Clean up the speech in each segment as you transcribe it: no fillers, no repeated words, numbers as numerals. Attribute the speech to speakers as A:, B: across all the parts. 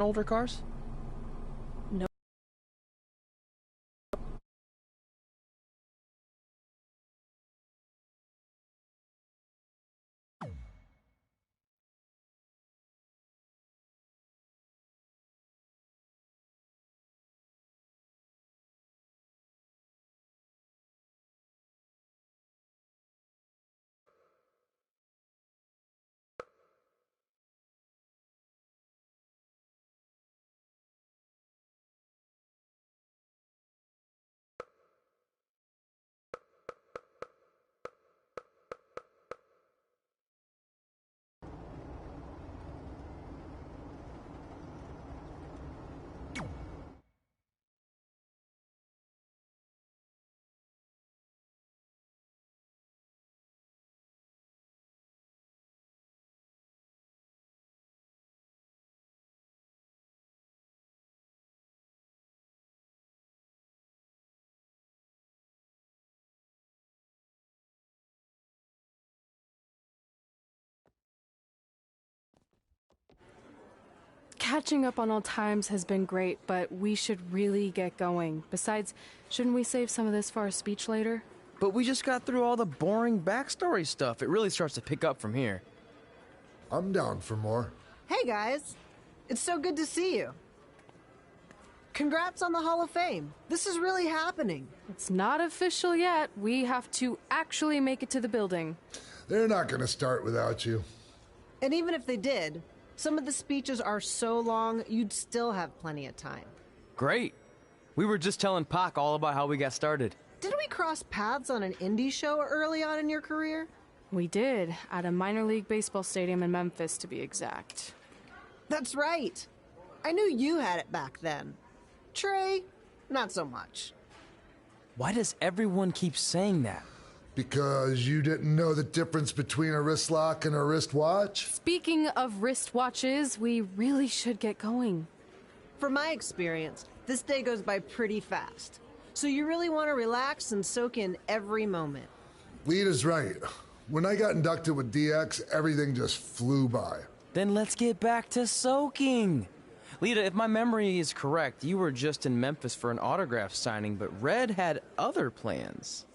A: older cars?
B: No. Catching up on old times has been great, but we should really get going. Besides, shouldn't we save some of this for our speech later?
A: But we just got through all the boring backstory stuff. It really starts to pick up from here.
C: I'm down for more.
D: Hey guys, it's so good to see you. Congrats on the Hall of Fame. This is really happening.
B: It's not official yet. We have to actually make it to the building.
C: They're not gonna start without you.
D: And even if they did, some of the speeches are so long, you'd still have plenty of time.
A: Great. We were just telling Pac all about how we got started.
D: Didn't we cross paths on an indie show early on in your career?
B: We did, at a minor league baseball stadium in Memphis, to be exact.
D: That's right. I knew you had it back then. Trey, not so much.
A: Why does everyone keep saying that?
C: Because you didn't know the difference between a wrist lock and a wristwatch?
B: Speaking of wristwatches, we really should get going.
D: From my experience, this day goes by pretty fast. So you really want to relax and soak in every moment.
C: Lita's right. When I got inducted with DX, everything just flew by.
A: Then let's get back to soaking. Lita, if my memory is correct, you were just in Memphis for an autograph signing, but Red had other plans.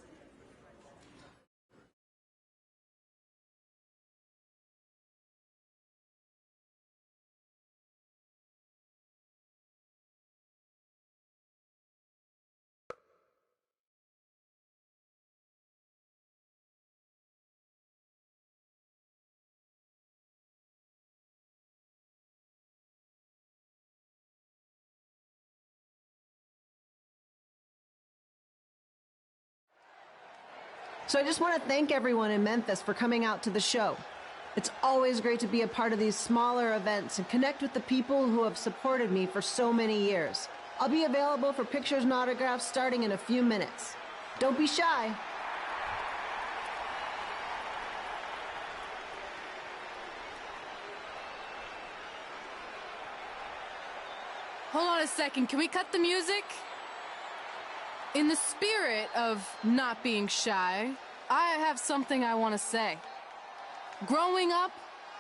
D: So I just want to thank everyone in Memphis for coming out to the show. It's always great to be a part of these smaller events and connect with the people who have supported me for so many years. I'll be available for pictures and autographs starting in a few minutes. Don't be shy.
B: Hold on a second, can we cut the music? In the spirit of not being shy, I have something I want to say. Growing up,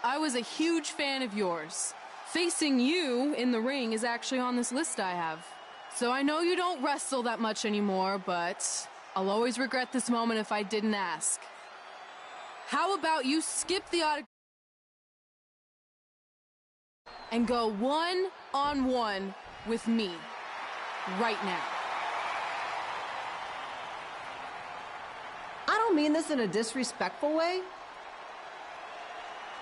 B: I was a huge fan of yours. Facing you in the ring is actually on this list I have. So I know you don't wrestle that much anymore, but I'll always regret this moment if I didn't ask. How about you skip the autograph and go one-on-one with me right now?
D: I don't mean this in a disrespectful way,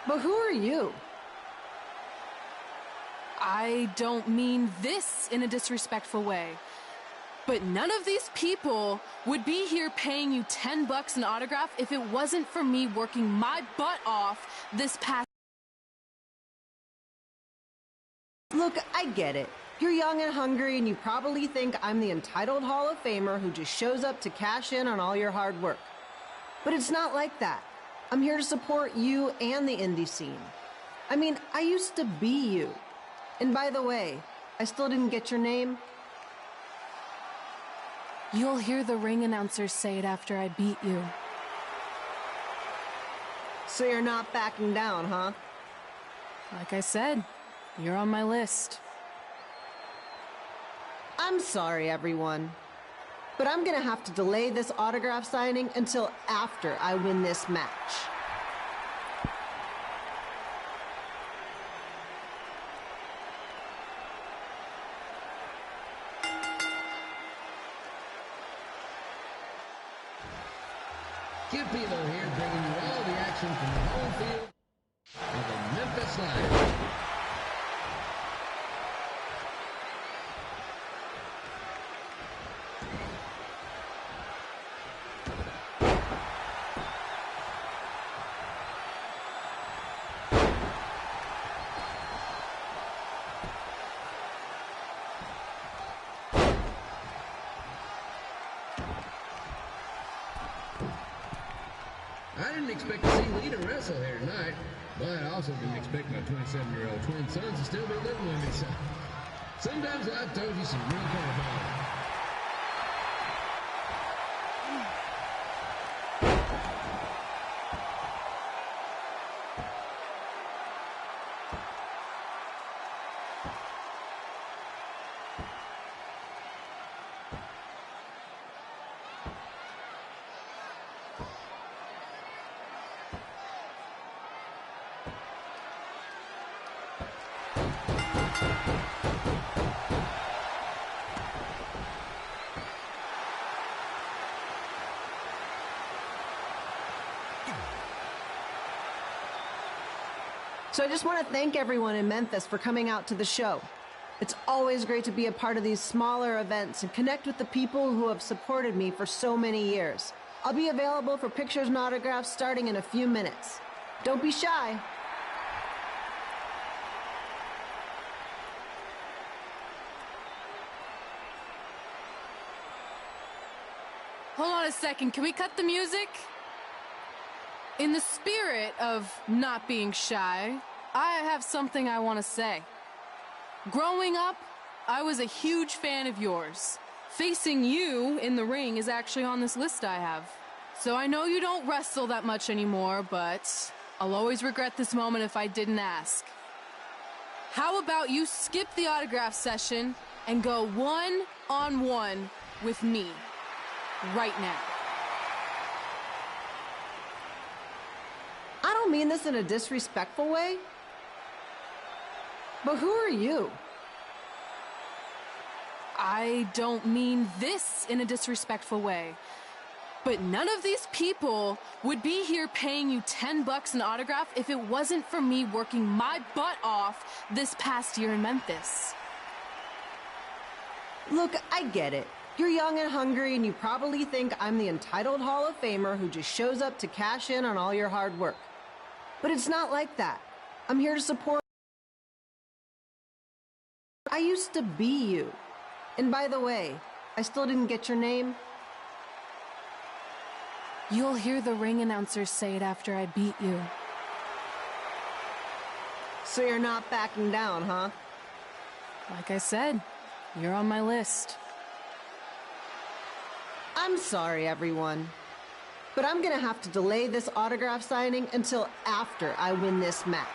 D: but who are you?
B: I don't mean this in a disrespectful way, but none of these people would be here paying you $10 an autograph if it wasn't for me working my butt off this past...
D: Look, I get it. You're young and hungry, and you probably think I'm the entitled Hall of Famer who just shows up to cash in on all your hard work. But it's not like that. I'm here to support you and the indie scene. I mean, I used to be you. And by the way, I still didn't get your name.
B: You'll hear the ring announcers say it after I beat you.
D: So you're not backing down, huh?
B: Like I said, you're on my list.
D: I'm sorry, everyone. But I'm gonna have to delay this autograph signing until after I win this match.
E: Kip Elo here, bringing you all the action from the home field of the Memphis Lions. I didn't expect to see Lita wrestle here tonight, but I also didn't expect my 27-year-old twin sons to still be living with me, so sometimes life throws you some real curveballs.
D: So I just want to thank everyone in Memphis for coming out to the show. It's always great to be a part of these smaller events and connect with the people who have supported me for so many years. I'll be available for pictures and autographs starting in a few minutes. Don't be shy.
B: Hold on a second, can we cut the music? In the spirit of not being shy, I have something I want to say. Growing up, I was a huge fan of yours. Facing you in the ring is actually on this list I have. So I know you don't wrestle that much anymore, but I'll always regret this moment if I didn't ask. How about you skip the autograph session and go one-on-one with me right now?
D: I don't mean this in a disrespectful way, but who are you?
B: I don't mean this in a disrespectful way, but none of these people would be here paying you $10 an autograph if it wasn't for me working my butt off this past year in Memphis.
D: Look, I get it. You're young and hungry, and you probably think I'm the entitled Hall of Famer who just shows up to cash in on all your hard work. But it's not like that. I'm here to support. I used to be you. And by the way, I still didn't get your name.
B: You'll hear the ring announcers say it after I beat you.
D: So you're not backing down, huh?
B: Like I said, you're on my list.
D: I'm sorry, everyone. But I'm gonna have to delay this autograph signing until after I win this match.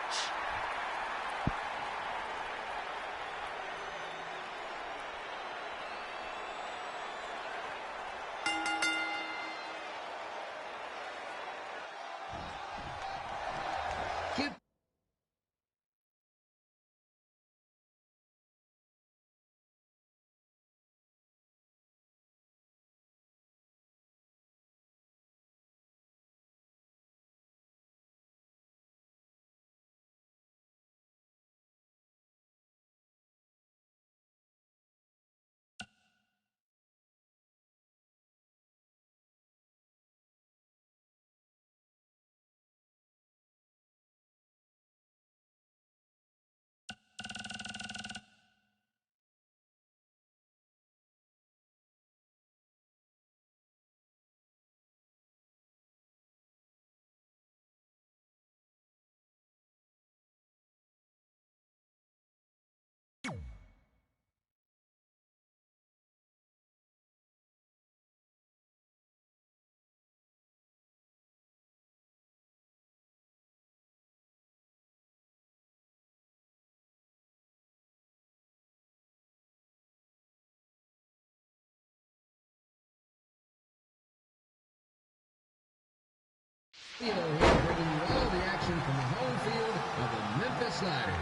E: Here, bringing you all the action from the home field of the Memphis Sliders.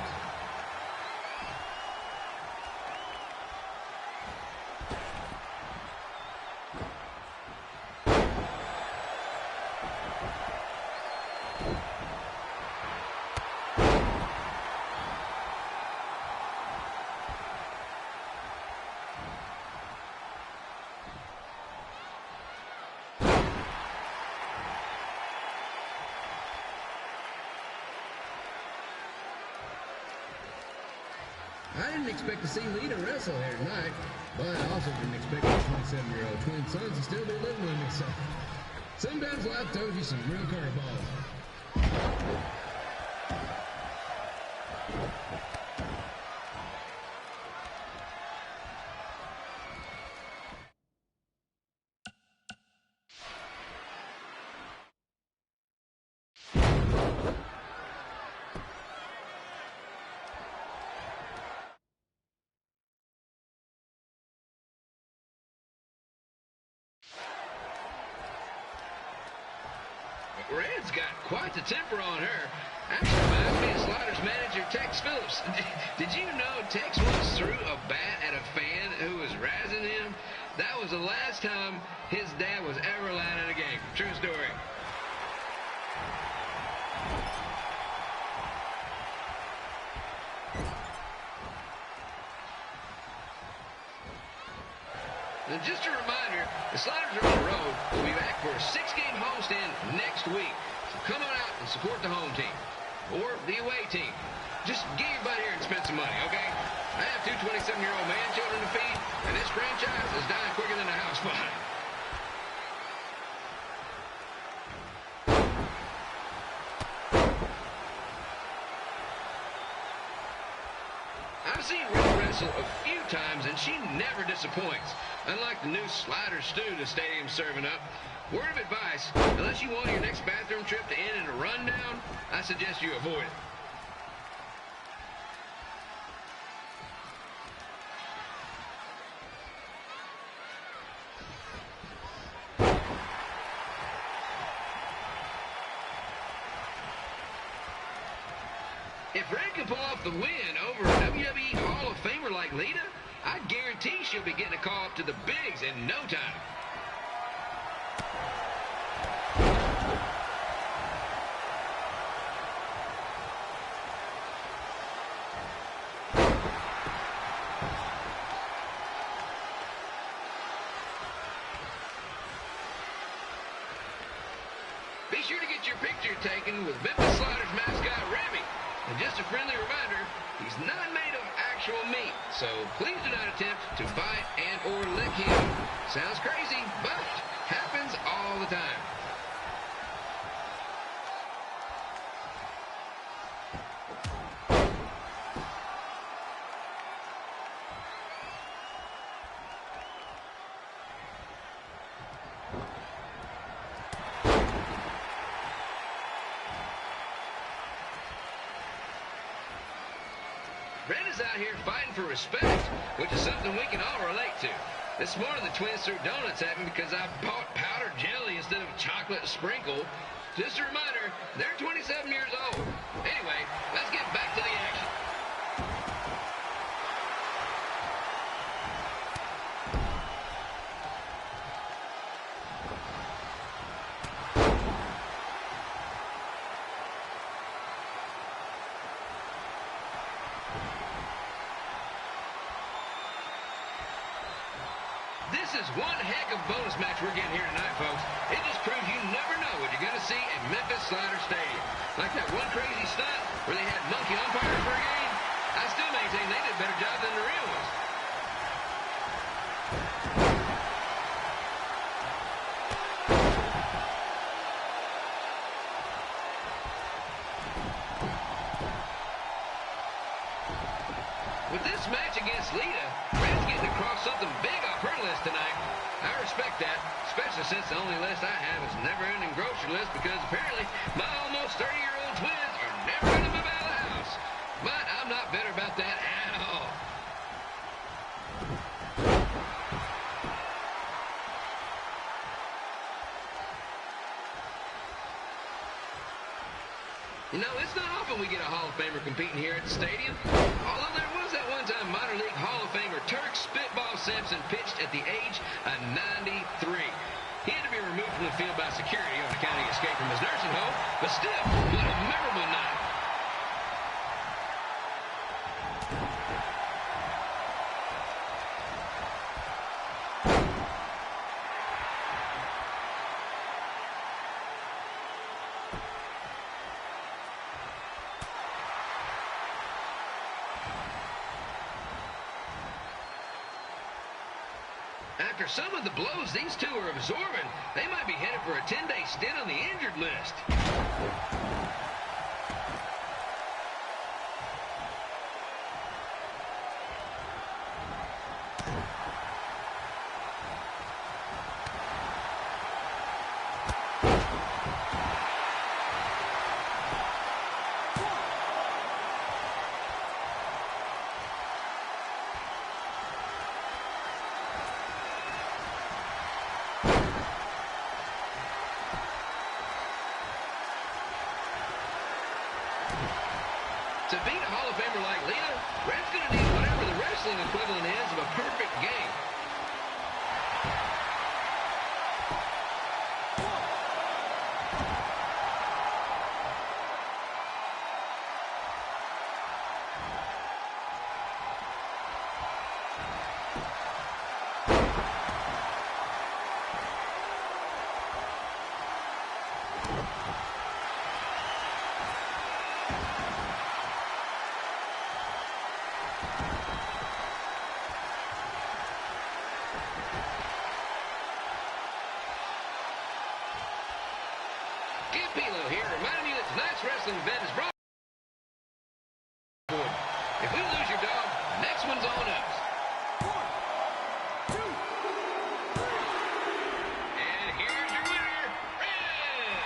E: I didn't expect to see Lita wrestle here tonight, but I also didn't expect my 27-year-old twin sons to still be living with me, so sometimes life throws you some real curveballs. Red's got quite the temper on her. Actually reminds me of Sliders manager Tex Phillips. Did you know Tex once threw a bat at a fan who was razzing him? That was the last time his dad was ever allowed in a game. True story. And just a reminder, the Sliders are on the road. We'll be back for a 6-game homestand next week. So come on out and support the home team. Or the away team. Just get your butt here and spend some money, okay? I have 2 27-year-old man-children to feed, and this franchise is dying quicker than a house fire. I've seen Red wrestle a few times, and she never disappoints. Unlike the new slider stew the stadium's serving up, word of advice, unless you want your next bathroom trip to end in a rundown, I suggest you avoid it. If Red can pull off the win over a WWE Hall of Famer like Lita, I guarantee she'll be getting a call up to the bigs in no time. Be sure to get your picture taken with Memphis Sliders mascot Remy. And just a friendly reminder, he's not made of actual meat, so please do not attempt to bite and or lick him. Sounds crazy, but happens all the time. Red is out here fighting for respect, which is something we can all relate to. This morning the twins threw donuts at me because I bought powdered jelly instead of chocolate sprinkle. Just a reminder, they're 27 years old. Anyway, let's get back to the action. This is one heck of a bonus match we're getting here tonight, folks. It just proves you never know what you're going to see at Memphis Sliders Stadium. Like that one crazy stunt where they had monkey umpires for a game. I still maintain they did a better job than the real ones. With this match against Lita, Red's getting across something big off her list tonight. I respect that, especially since the only list I have is never-ending grocery list because apparently my almost 30-year-old twins are never going to move out of the house. But I'm not bitter about that at all. You know, it's not often we get a Hall of Famer competing here at the stadium. Although there was that one-time minor league Hall of Famer Turk Spitball Simpson pitched at the age of 93. He had to be removed from the field by security on account of escape from his nursing home, but still, what a memorable night. After some of the blows these two are absorbing, they might be headed for a 10-day stint on the injured list. To beat a Hall of Famer like Lita, Red's going to need whatever the wrestling equivalent is of a perfect game. Pilo here, reminding you that tonight's wrestling event is brought forward. If we lose your dog, next one's on us. 1, 2, 3. And here's your winner, Red.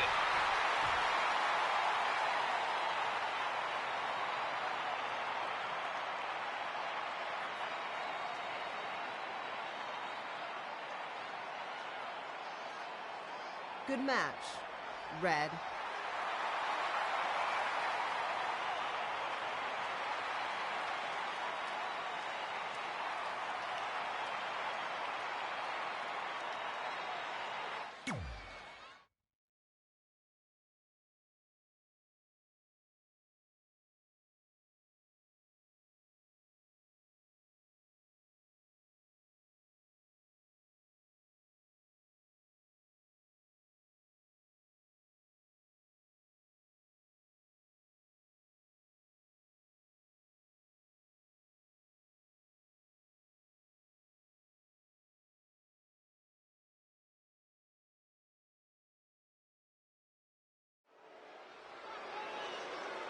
D: Good match, Red.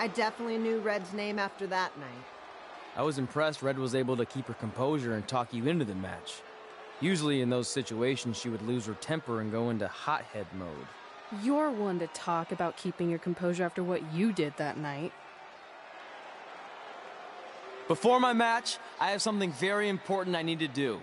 D: I definitely knew Red's name after that night.
A: I was impressed Red was able to keep her composure and talk you into the match. Usually in those situations, she would lose her temper and go into hothead mode.
B: You're one to talk about keeping your composure after what you did that night.
A: Before my match, I have something very important I need to do.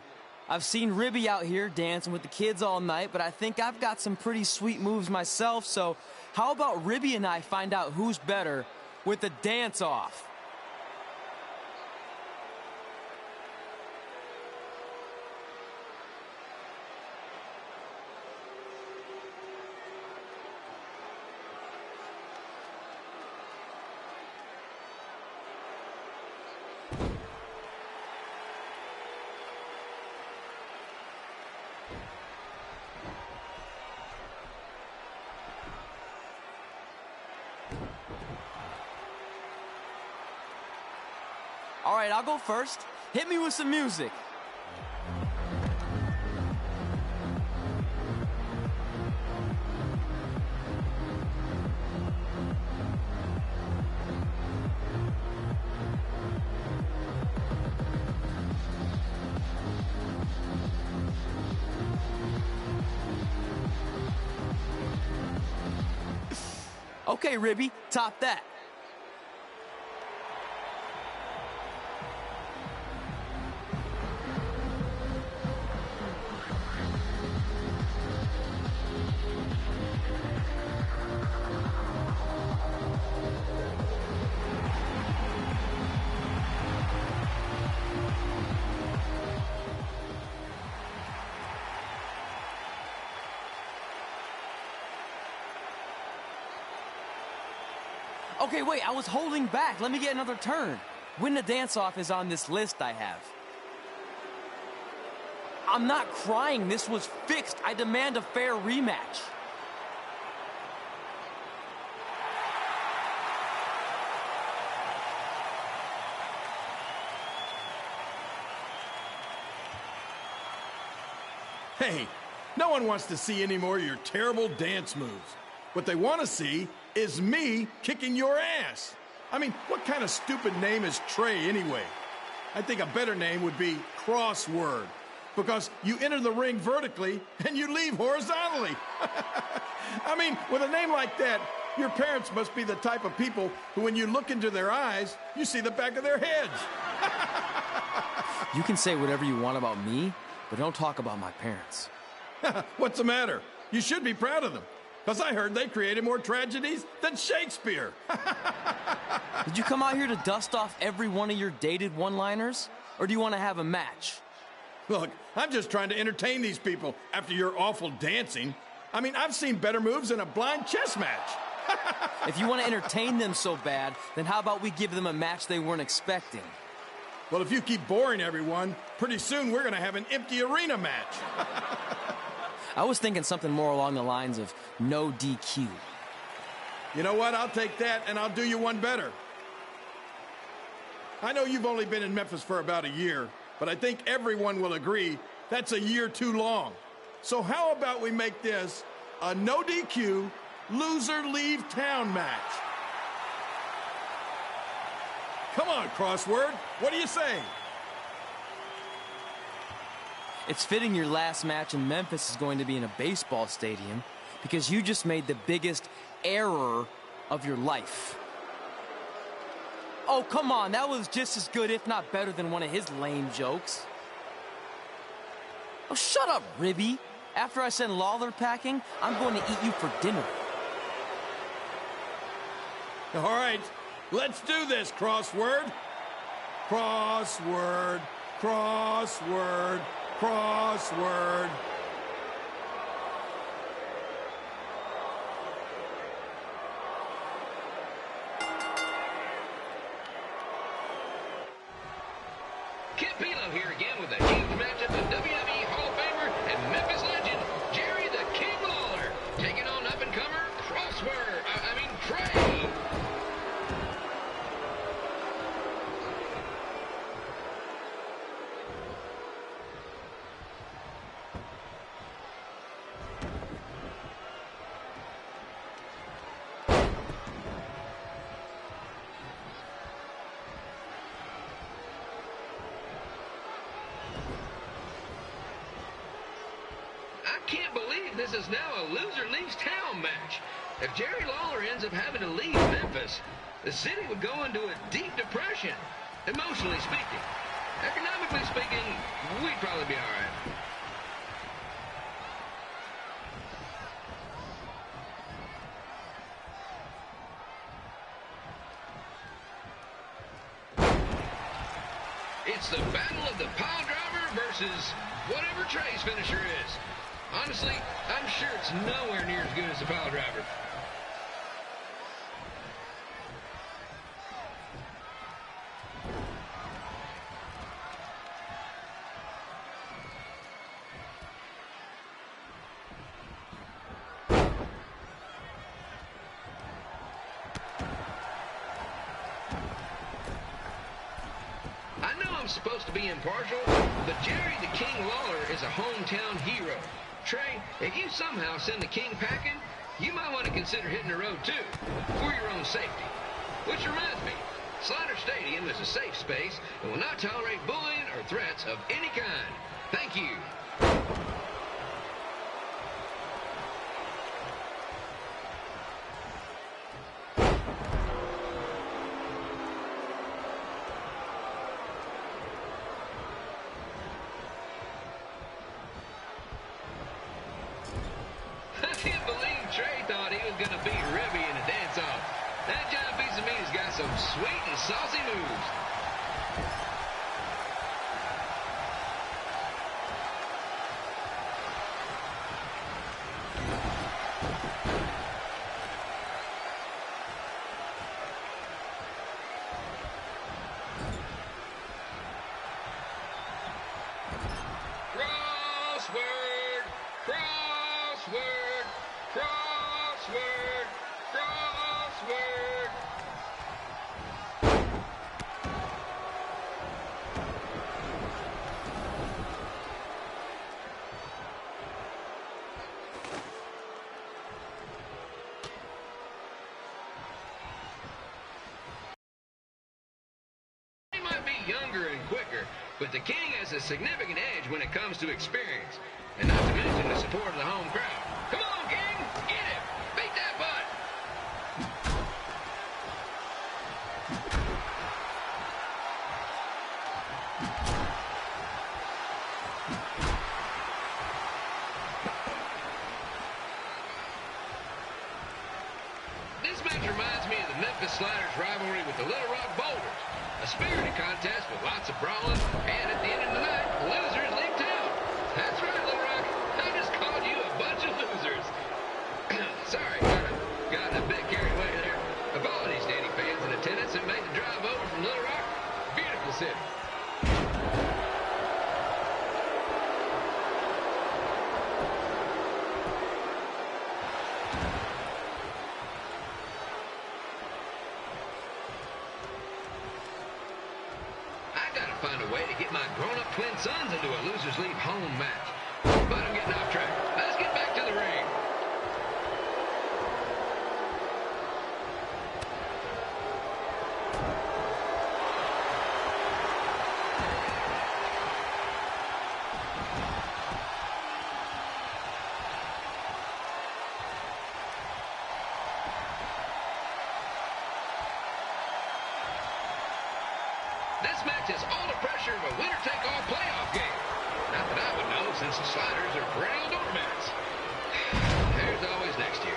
A: I've seen Ribby out here dancing with the kids all night, but I think I've got some pretty sweet moves myself, so how about Ribby and I find out who's better with the dance-off? All right, I'll go first. Hit me with some music. Okay, Ribby, top that. Okay, wait, I was holding back. Let me get another turn. Win the dance-off is on this list I have. I'm not crying. This was fixed. I demand a fair rematch.
F: Hey, no one wants to see any more of your terrible dance moves. What they want to see is me kicking your ass. I mean, what kind of stupid name is Trey anyway? I think a better name would be Crossword, because you enter the ring vertically and you leave horizontally. I mean, with a name like that, your parents must be the type of people who, when you look into their eyes, you see the back of their heads.
A: You can say whatever you want about me, but don't talk about my parents.
F: What's the matter? You should be proud of them, because I heard they created more tragedies than Shakespeare.
A: Did you come out here to dust off every one of your dated one-liners? Or do you want to have a match?
F: Look, I'm just trying to entertain these people after your awful dancing. I mean, I've seen better moves in a blind chess match.
A: If you want to entertain them so bad, then how about we give them a match they weren't expecting?
F: Well, if you keep boring everyone, pretty soon we're going to have an empty arena match.
A: I was thinking something more along the lines of no DQ.
F: You know what? I'll take that, and I'll do you one better. I know you've only been in Memphis for about a year, but I think everyone will agree that's a year too long. So how about we make this a no DQ, loser leave town match? Come on, Crossword. What do you say?
A: It's fitting your last match in Memphis is going to be in a baseball stadium because you just made the biggest error of your life. Oh, come on. That was just as good, if not better, than one of his lame jokes. Oh, shut up, Ribby. After I send Lawler packing, I'm going to eat you for dinner.
F: All right, let's do this, Crossword. Crossword, crossword, crossword.
E: Kid Pilo here again with a huge matchup of WWE Hall of Famer and Memphis legend, Jerry the King Lawler, taking on up-and-comer Trey. I can't believe this is now a loser leaves town match. If Jerry Lawler ends up having to leave Memphis, the city would go into a deep depression, emotionally speaking. Economically speaking, we'd probably be all right. It's the battle of the pile driver versus whatever Trey's finisher is. Honestly, I'm sure it's nowhere near as good as the pile driver. I know I'm supposed to be impartial, but Jerry the King Lawler is a hometown hero. Trey, if you somehow send the King packing, you might want to consider hitting the road too, for your own safety. Which reminds me, Slider Stadium is a safe space and will not tolerate bullying or threats of any kind. Thank you. I can't believe Trey thought he was going to beat Ribby in a dance-off. That giant piece of meat has got some sweet and saucy moves. but the King has a significant edge when it comes to experience, and not to mention the support of the home crowd. Come on, King! Get him! Beat that butt! This match reminds me of the Memphis Sliders rivalry with the Little Rock Boulders. A spirited contest with lots of brawling, and at the end of the night, losers leave town. That's right, Little Rock. I just called you a bunch of losers. Sorry, got a bit carried away there. Apologies to any fans in attendance that made the drive over from Little Rock. Beautiful city. Find a way to get my grown-up twin sons into a losers leave home match. But I'm getting off track. Let's get back to the ring. This match has all the pressure of a winner-take-all playoff game. Not that I would know, since the Sliders are perennial doormats. There's always next year.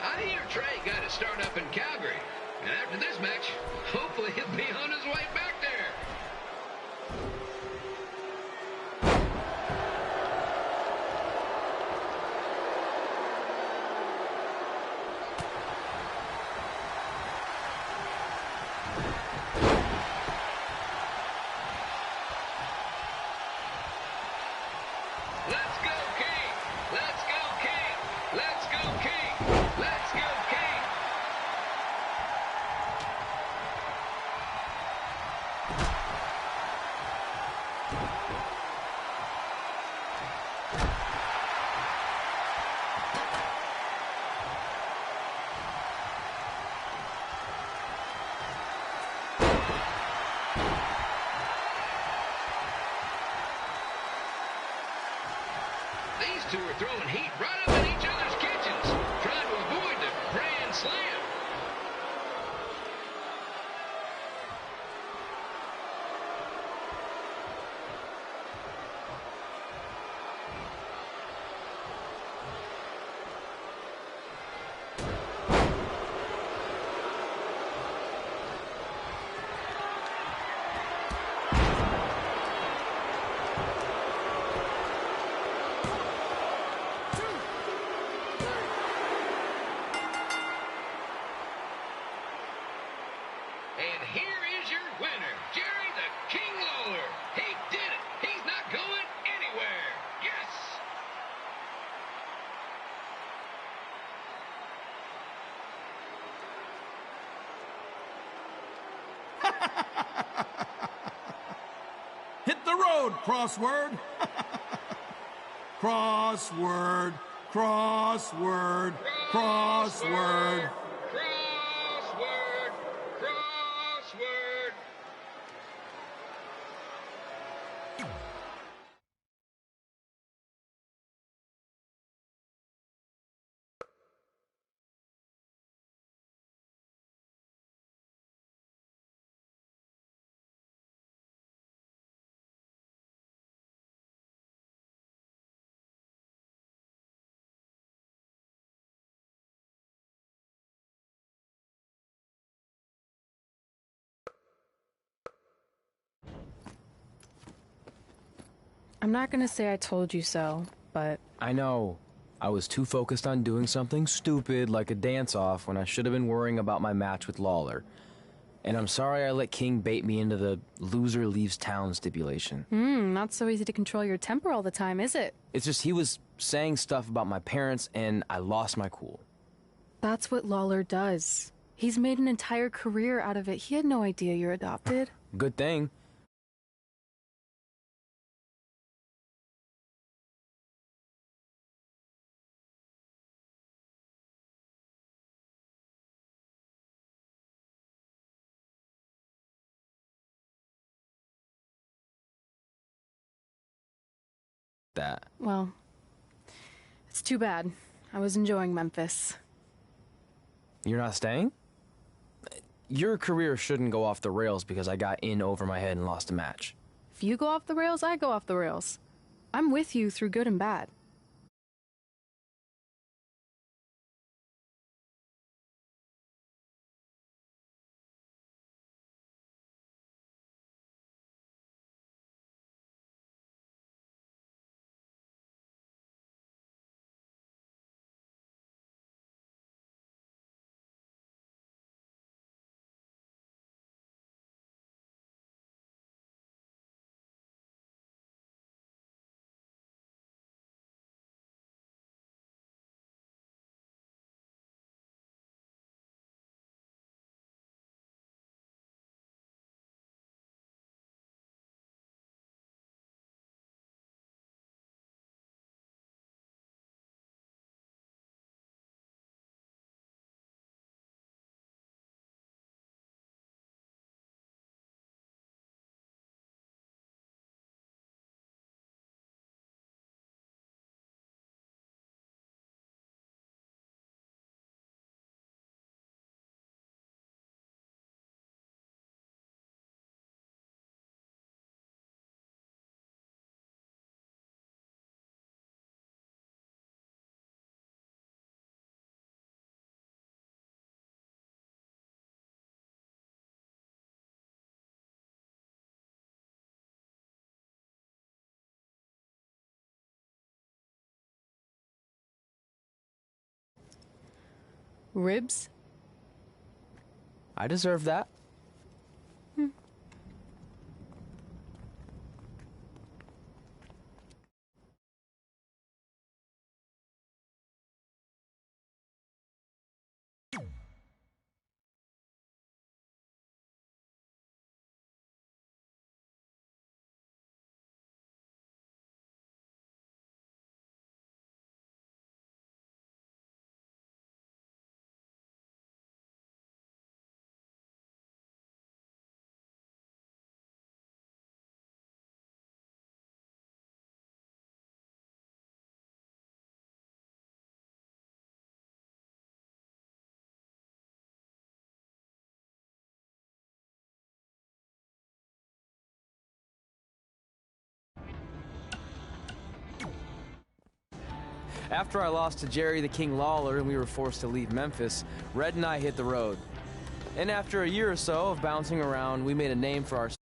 E: I hear Trey got his start up in Calgary, and after this match, hopefully he'll be on his way back there. Let's go, King! Let's go, King! Let's go, King! Let's go, King! These two are throwing heat right up in each other's kitchens, trying to avoid the grand slam. And here is your winner, Jerry the King Lawler. He did it. He's not going anywhere. Yes!
F: Hit the road, crossword. Crossword, crossword, crossword.
E: Crossword! Crossword!
B: I'm not gonna say I told you so, but
A: I know. I was too focused on doing something stupid like a dance-off when I should have been worrying about my match with Lawler. And I'm sorry I let King bait me into the loser leaves town stipulation.
B: Not so easy to control your temper all the time, is it?
A: It's just he was saying stuff about my parents, and I lost my cool.
B: That's what Lawler does. He's made an entire career out of it. He had no idea you're adopted.
A: Good thing. That.
B: Well, it's too bad. I was enjoying Memphis.
A: You're not staying? Your career shouldn't go off the rails because I got in over my head and lost a match.
B: If you go off the rails, I go off the rails. I'm with you through good and bad. Ribs?
A: I deserve that. After I lost to Jerry the King Lawler and we were forced to leave Memphis, Red and I hit the road. And after a year or so of bouncing around, we made a name for ourselves.